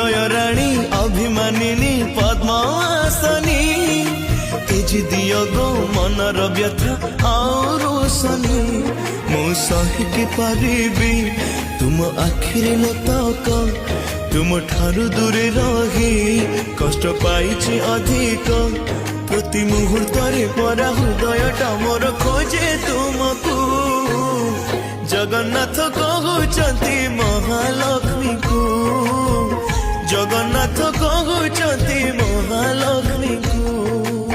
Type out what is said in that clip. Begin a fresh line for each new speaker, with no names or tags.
हृदय राणी अभिमानिनी पद्मासनी तेजी दियो गो मनर व्यथा आउ रोशनी मु सहिकी पारिबी तुम आखिरे लतक तुम ठारू दूरे रही कष्ट पाइछि अधिक प्रति मुहूर्त परा हृदयटा मोर खोजे तुमको जगन्नाथ कहउचंती महालक्ष्मी को जगन्नाथ कहउचंती महालक्ष्मी को।